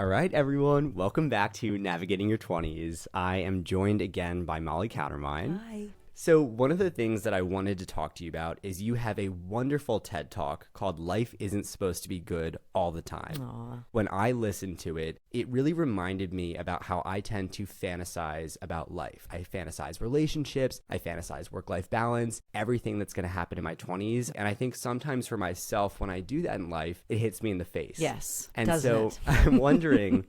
right, everyone. Welcome back to Navigating Your 20s. I am joined again by Molly Countermine. Hi. So one of the things that I wanted to talk to you about is you have a wonderful TED Talk called Life Isn't Supposed to Be Good All the Time. Aww. When I listened to it, it really reminded me about how I tend to fantasize about life. I fantasize relationships, I fantasize work-life balance, everything that's going to happen in my 20s. And I think sometimes for myself, when I do that in life, it hits me in the face. Yes. And doesn't so it? I'm wondering,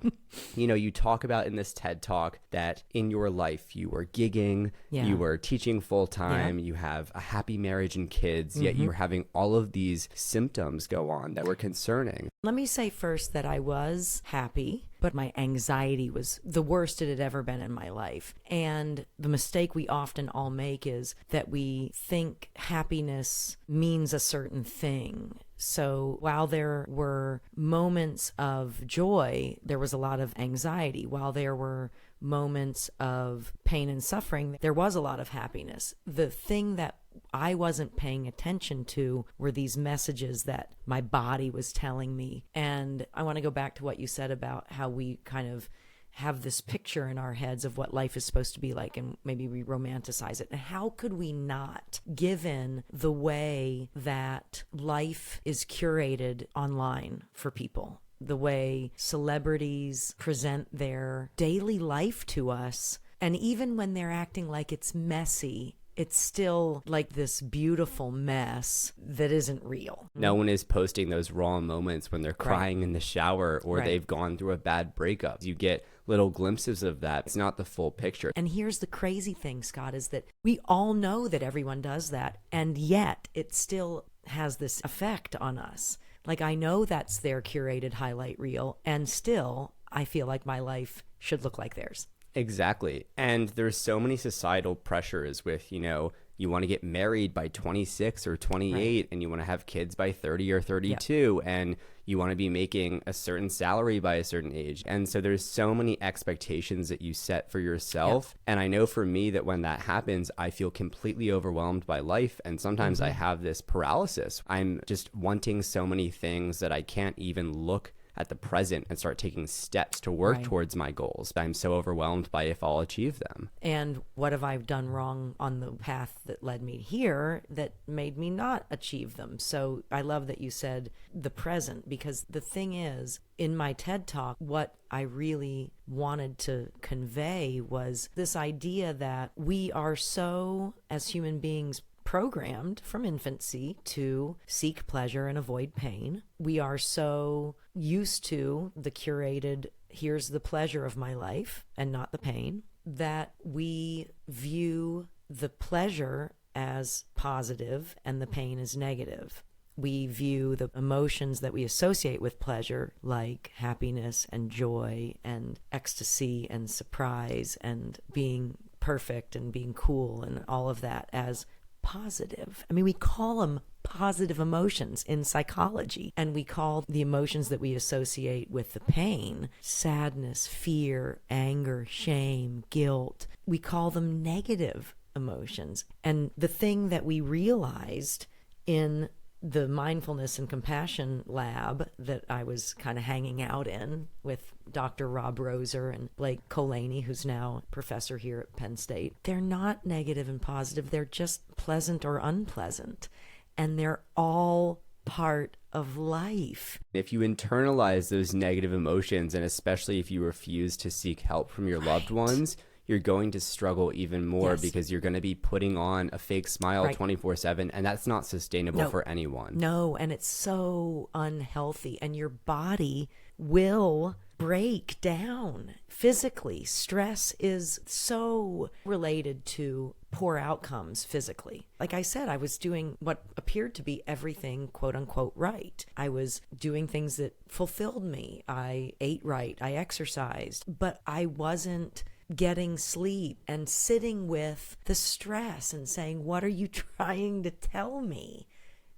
you talk about in this TED Talk that in your life you were gigging, you were teaching full time, you have a happy marriage and kids, yet you're having all of these symptoms go on that were concerning. Let me say first that I was happy, but my anxiety was the worst it had ever been in my life. And the mistake we often all make is that we think happiness means a certain thing. So while there were moments of joy, there was a lot of anxiety. While there were moments of pain and suffering, there was a lot of happiness. The thing that I wasn't paying attention to were these messages that my body was telling me. And I want to go back to what you said about how we kind of have this picture in our heads of what life is supposed to be like, and maybe we romanticize it. And how could we not, given the way that life is curated online for people, the way celebrities present their daily life to us, and even when they're acting like it's messy, it's still like this beautiful mess that isn't real. No one is posting those raw moments when they're crying in the shower or they've gone through a bad breakup. You get little glimpses of that. It's not the full picture. And here's the crazy thing, Scott, is that we all know that everyone does that, and yet it still has this effect on us. Like, I know that's their curated highlight reel, and still I feel like my life should look like theirs. Exactly. And there's so many societal pressures with, you want to get married by 26 or 28 and you want to have kids by 30 or 32 and you want to be making a certain salary by a certain age. And so there's so many expectations that you set for yourself. And I know for me that when that happens, I feel completely overwhelmed by life. And sometimes I have this paralysis. I'm just wanting so many things that I can't even look at the present and start taking steps to work towards my goals. I'm so overwhelmed by if I'll achieve them. And what have I done wrong on the path that led me here that made me not achieve them? So I love that you said the present, because the thing is, in my TED Talk, what I really wanted to convey was this idea that we are so, as human beings, programmed from infancy to seek pleasure and avoid pain. We are so used to the curated, here's the pleasure of my life and not the pain, that we view the pleasure as positive and the pain as negative. We view the emotions that we associate with pleasure, like happiness and joy and ecstasy and surprise and being perfect and being cool and all of that, as positive. I mean, we call them positive emotions in psychology, and we call the emotions that we associate with the pain, sadness, fear, anger, shame, guilt, we call them negative emotions. And the thing that we realized in the mindfulness and compassion lab that I was kind of hanging out in with Dr. Rob Roser and Blake Colaney, who's now a professor here at Penn State, they're not negative and positive. They're just pleasant or unpleasant. And they're all part of life. If you internalize those negative emotions, and especially if you refuse to seek help from your loved ones, you're going to struggle even more because you're going to be putting on a fake smile 24/7, and that's not sustainable for anyone. No, and it's so unhealthy, and your body will break down physically. Stress is so related to poor outcomes physically. Like I said, I was doing what appeared to be everything, quote unquote, right. I was doing things that fulfilled me. I ate right. I exercised, but I wasn't getting sleep and sitting with the stress and saying, what are you trying to tell me?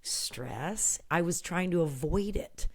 Stress. I was trying to avoid it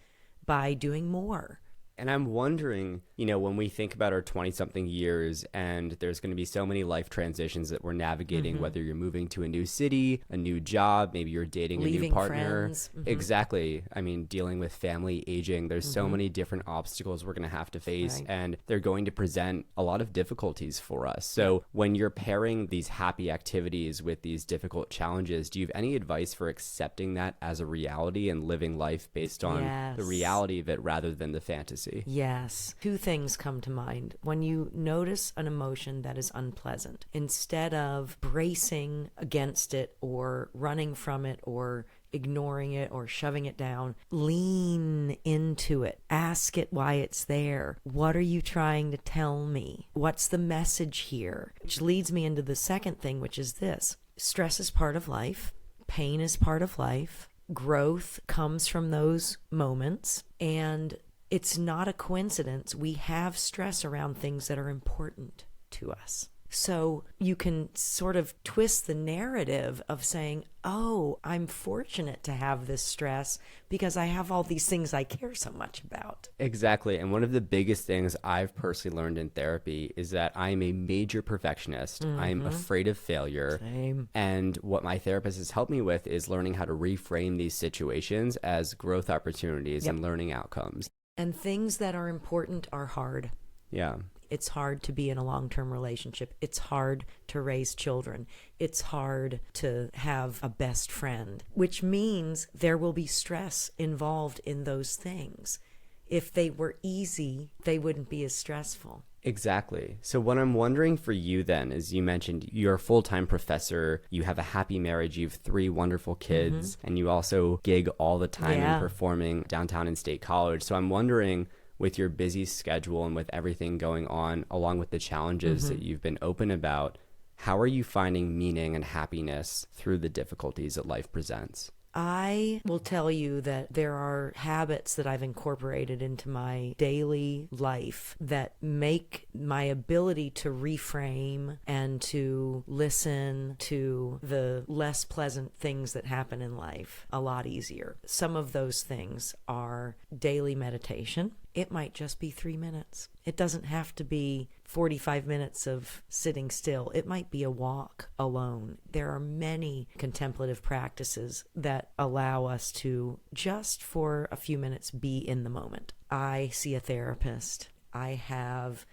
by doing more And I'm wondering, when we think about our 20-something years and there's going to be so many life transitions that we're navigating, whether you're moving to a new city, a new job, maybe you're dating a new partner. Friends. Exactly. I mean, dealing with family, aging, there's so many different obstacles we're going to have to face, and they're going to present a lot of difficulties for us. So when you're pairing these happy activities with these difficult challenges, do you have any advice for accepting that as a reality and living life based on the reality of it rather than the fantasy? Yes. Two things come to mind. When you notice an emotion that is unpleasant, instead of bracing against it or running from it or ignoring it or shoving it down, lean into it. Ask it why it's there. What are you trying to tell me? What's the message here? Which leads me into the second thing, which is this. Stress is part of life. Pain is part of life. Growth comes from those moments, and it's not a coincidence. We have stress around things that are important to us. So you can sort of twist the narrative of saying, oh, I'm fortunate to have this stress because I have all these things I care so much about. Exactly. And one of the biggest things I've personally learned in therapy is that I'm a major perfectionist. I'm afraid of failure. Same. And what my therapist has helped me with is learning how to reframe these situations as growth opportunities and learning outcomes. And things that are important are hard. Yeah. It's hard to be in a long-term relationship. It's hard to raise children. It's hard to have a best friend, which means there will be stress involved in those things. If they were easy, they wouldn't be as stressful. Exactly. So what I'm wondering for you then is, you mentioned you're a full-time professor, you have a happy marriage, you have 3 wonderful kids, and you also gig all the time and performing downtown in State College. So I'm wondering, with your busy schedule and with everything going on, along with the challenges that you've been open about, how are you finding meaning and happiness through the difficulties that life presents? I will tell you that there are habits that I've incorporated into my daily life that make my ability to reframe and to listen to the less pleasant things that happen in life a lot easier. Some of those things are daily meditation. It might just be 3 minutes. It doesn't have to be 45 minutes of sitting still. It might be a walk alone. There are many contemplative practices that allow us to, just for a few minutes, be in the moment. I see a therapist. I have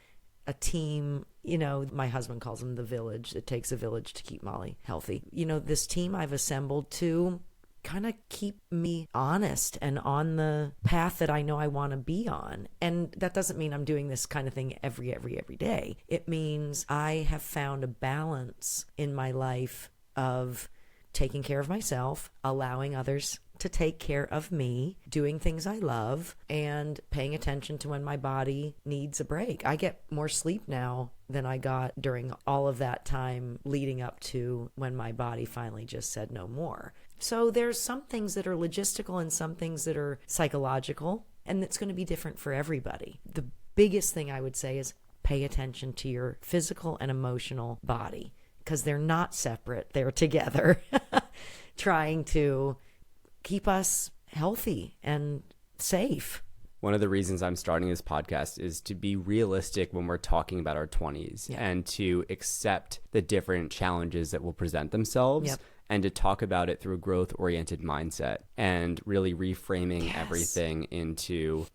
a team, my husband calls them the village. It takes a village to keep Molly healthy. This team I've assembled to kind of keep me honest and on the path that I know I want to be on. And that doesn't mean I'm doing this kind of thing every day. It means I have found a balance in my life of taking care of myself, allowing others to take care of me, doing things I love, and paying attention to when my body needs a break. I get more sleep now than I got during all of that time leading up to when my body finally just said no more. So there's some things that are logistical and some things that are psychological, and it's going to be different for everybody. The biggest thing I would say is pay attention to your physical and emotional body, because they're not separate. They're together, trying to keep us healthy and safe. One of the reasons I'm starting this podcast is to be realistic when we're talking about our 20s and to accept the different challenges that will present themselves and to talk about it through a growth-oriented mindset and really reframing everything into,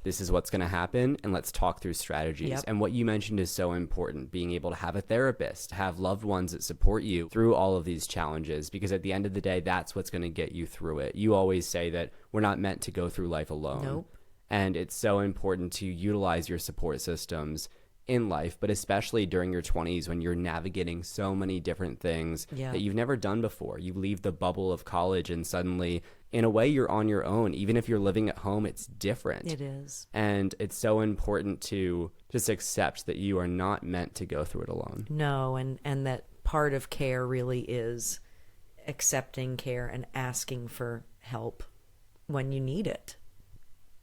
this is what's going to happen, and let's talk through strategies. And what you mentioned is so important, being able to have a therapist, have loved ones that support you through all of these challenges, because at the end of the day, that's what's going to get you through it. You always say that we're not meant to go through life alone. Nope. And it's so important to utilize your support systems in life, but especially during your 20s when you're navigating so many different things that you've never done before. You leave the bubble of college and suddenly, in a way, you're on your own. Even if you're living at home, it's different. It is. And it's so important to just accept that you are not meant to go through it alone. No, and that part of care really is accepting care and asking for help when you need it.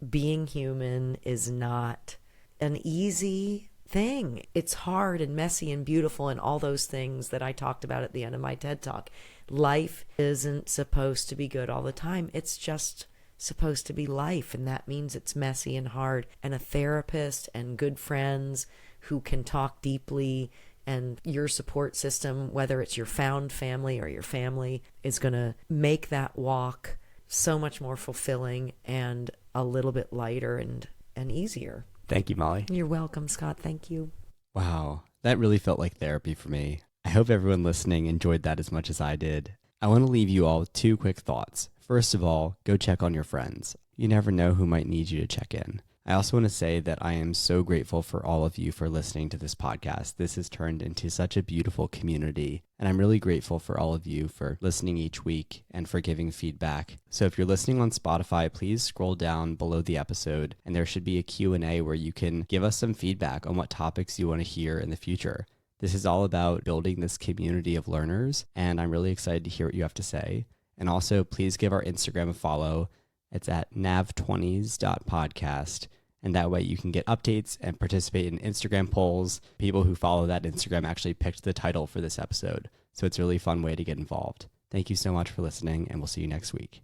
Being human is not an easy thing. It's hard and messy and beautiful and all those things that I talked about at the end of my TED Talk. Life isn't supposed to be good all the time. It's just supposed to be life, and that means it's messy and hard. And a therapist and good friends who can talk deeply, and your support system, whether it's your found family or your family, is going to make that walk so much more fulfilling and a little bit lighter and easier. Thank you, Molly. You're welcome, Scott. Thank you. Wow, that really felt like therapy for me. I hope everyone listening enjoyed that as much as I did. I want to leave you all with 2 quick thoughts. First of all, go check on your friends. You never know who might need you to check in. I also want to say that I am so grateful for all of you for listening to this podcast. This has turned into such a beautiful community, and I'm really grateful for all of you for listening each week and for giving feedback. So if you're listening on Spotify, please scroll down below the episode, and there should be a Q&A where you can give us some feedback on what topics you want to hear in the future. This is all about building this community of learners, and I'm really excited to hear what you have to say. And also, please give our Instagram a follow. It's at nav20s.podcast. And that way you can get updates and participate in Instagram polls. People who follow that Instagram actually picked the title for this episode. So it's a really fun way to get involved. Thank you so much for listening, and we'll see you next week.